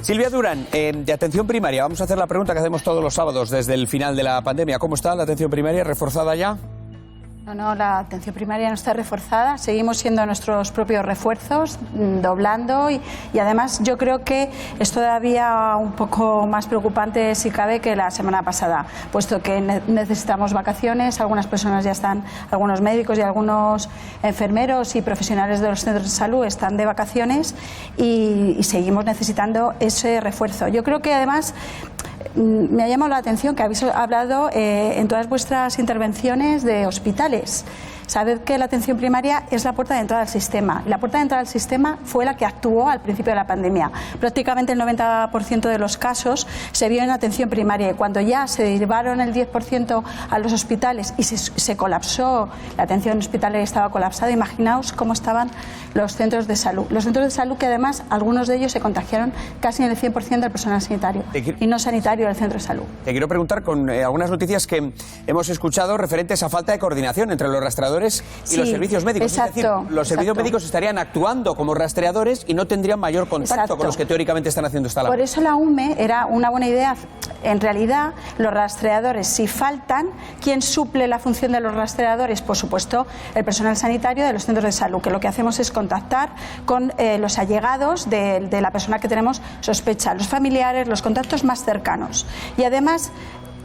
Silvia Durán, de Atención Primaria. Vamos a hacer la pregunta que hacemos todos los sábados desde el final de la pandemia. ¿Cómo está la atención primaria? ¿Reforzada ya? No, la atención primaria no está reforzada. Seguimos siendo nuestros propios refuerzos, doblando y además yo creo que es todavía un poco más preocupante, si cabe, que la semana pasada, puesto que necesitamos vacaciones. Algunas personas ya están, algunos médicos y algunos enfermeros y profesionales de los centros de salud están de vacaciones y seguimos necesitando ese refuerzo. Yo creo que además me ha llamado la atención que habéis hablado en todas vuestras intervenciones de hospitales. Sabed que la atención primaria es la puerta de entrada al sistema. La puerta de entrada al sistema fue la que actuó al principio de la pandemia. Prácticamente el 90% de los casos se vio en atención primaria y cuando ya se derivaron el 10% a los hospitales y se colapsó, la atención hospitalaria estaba colapsada, imaginaos cómo estaban los centros de salud. Los centros de salud que además algunos de ellos se contagiaron casi en el 100% del personal sanitario y no sanitario del centro de salud. Te quiero preguntar con algunas noticias que hemos escuchado referentes a falta de coordinación entre los rastreadores y los servicios médicos. Exacto, es decir, los servicios médicos estarían actuando como rastreadores y no tendrían mayor contacto con los que teóricamente están haciendo esta labor. Por eso la UME era una buena idea. En realidad, los rastreadores, si faltan, ¿quién suple la función de los rastreadores? Por supuesto, el personal sanitario de los centros de salud, que lo que hacemos es contactar con los allegados de la persona que tenemos sospecha, los familiares, los contactos más cercanos. Y además,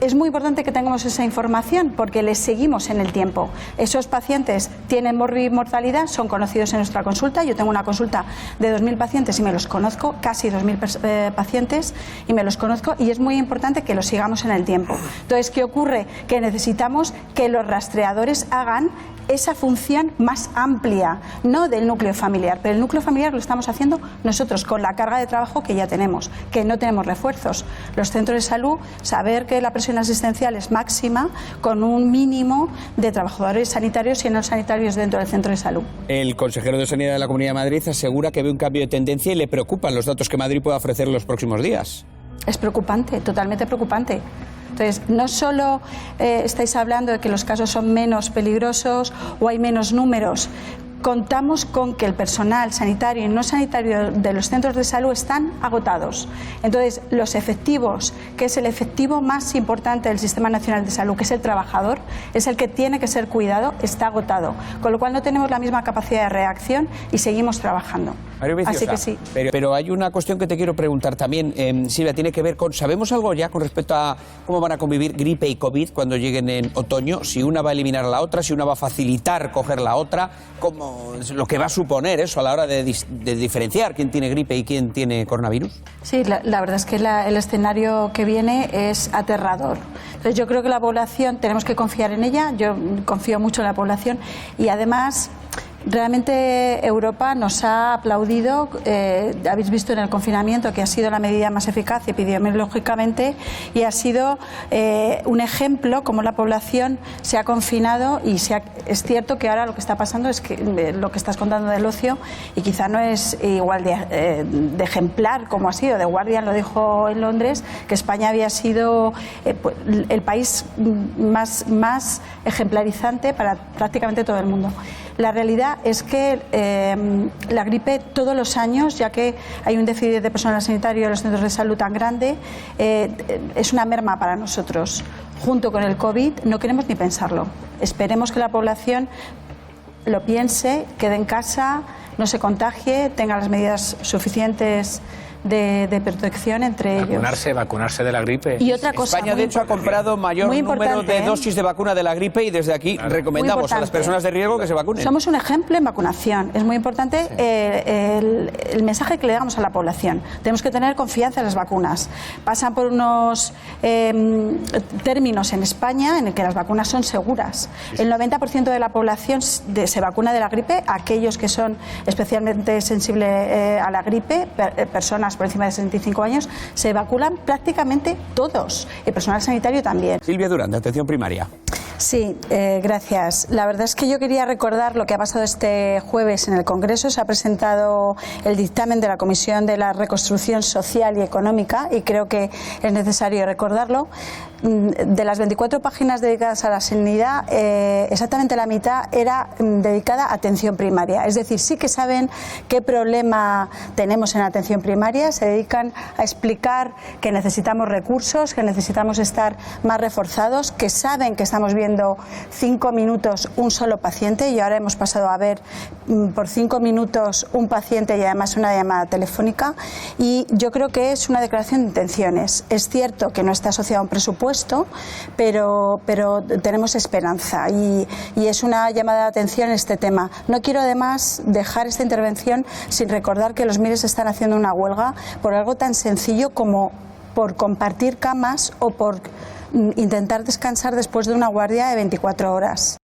es muy importante que tengamos esa información porque les seguimos en el tiempo. Esos pacientes tienen mortalidad, son conocidos en nuestra consulta. Yo tengo una consulta de 2.000 pacientes y me los conozco, casi 2.000 pacientes y me los conozco, y es muy importante que los sigamos en el tiempo. Entonces, ¿qué ocurre? Que necesitamos que los rastreadores hagan esa función más amplia, no del núcleo familiar, pero el núcleo familiar lo estamos haciendo nosotros con la carga de trabajo que ya tenemos, que no tenemos refuerzos. Los centros de salud, saber que la presión asistencial es máxima con un mínimo de trabajadores sanitarios y no sanitarios dentro del centro de salud. El consejero de Sanidad de la Comunidad de Madrid asegura que ve un cambio de tendencia y le preocupan los datos que Madrid pueda ofrecer en los próximos días. Es preocupante, totalmente preocupante. Entonces, no solo estáis hablando de que los casos son menos peligrosos o hay menos números, contamos con que el personal sanitario y no sanitario de los centros de salud están agotados. Entonces, los efectivos, que es el efectivo más importante del Sistema Nacional de Salud, que es el trabajador, es el que tiene que ser cuidado, está agotado. Con lo cual no tenemos la misma capacidad de reacción y seguimos trabajando. Así que sí. Pero hay una cuestión que te quiero preguntar también, Silvia, tiene que ver con, ¿sabemos algo ya con respecto a cómo van a convivir gripe y COVID cuando lleguen en otoño? Si una va a eliminar a la otra, si una va a facilitar coger la otra, ¿cómo? Lo que va a suponer eso a la hora de diferenciar quién tiene gripe y quién tiene coronavirus. Sí, la verdad es que el escenario que viene es aterrador. Entonces yo creo que la población, tenemos que confiar en ella, yo confío mucho en la población y además realmente Europa nos ha aplaudido, habéis visto en el confinamiento que ha sido la medida más eficaz epidemiológicamente y ha sido un ejemplo como la población se ha confinado y es cierto que ahora lo que está pasando es que lo que estás contando del ocio y quizá no es igual de ejemplar como ha sido. The Guardian lo dijo en Londres, que España había sido el país más ejemplarizante para prácticamente todo el mundo. La realidad es que la gripe todos los años, ya que hay un déficit de personal sanitario en los centros de salud tan grande, es una merma para nosotros. Junto con el COVID no queremos ni pensarlo. Esperemos que la población lo piense, quede en casa, no se contagie, tenga las medidas suficientes de protección entre ellos. Vacunarse de la gripe. Y otra cosa, España, de hecho, ha comprado mayor número de dosis de vacuna de la gripe y desde aquí recomendamos a las personas de riesgo que se vacunen. Somos un ejemplo en vacunación. Es muy importante el mensaje que le damos a la población. Tenemos que tener confianza en las vacunas. Pasan por unos términos en España en el que las vacunas son seguras. El 90% de la población se vacuna de la gripe, aquellos que son especialmente sensibles a la gripe, personas por encima de 65 años, se vacunan prácticamente todos, el personal sanitario también. Silvia Durán, de Atención Primaria. Sí, gracias. La verdad es que yo quería recordar lo que ha pasado este jueves en el Congreso. Se ha presentado el dictamen de la Comisión de la Reconstrucción Social y Económica y creo que es necesario recordarlo. De las 24 páginas dedicadas a la sanidad, exactamente la mitad era dedicada a atención primaria. Es decir, sí que saben qué problema tenemos en atención primaria, se dedican a explicar que necesitamos recursos, que necesitamos estar más reforzados, que saben que estamos viendo 5 minutos un solo paciente y ahora hemos pasado a ver por 5 minutos un paciente y además una llamada telefónica, y yo creo que es una declaración de intenciones. Es cierto que no está asociado a un presupuesto, pero tenemos esperanza y es una llamada de atención este tema. No quiero además dejar esta intervención sin recordar que los MIRES están haciendo una huelga por algo tan sencillo como por compartir camas o por intentar descansar después de una guardia de 24 horas.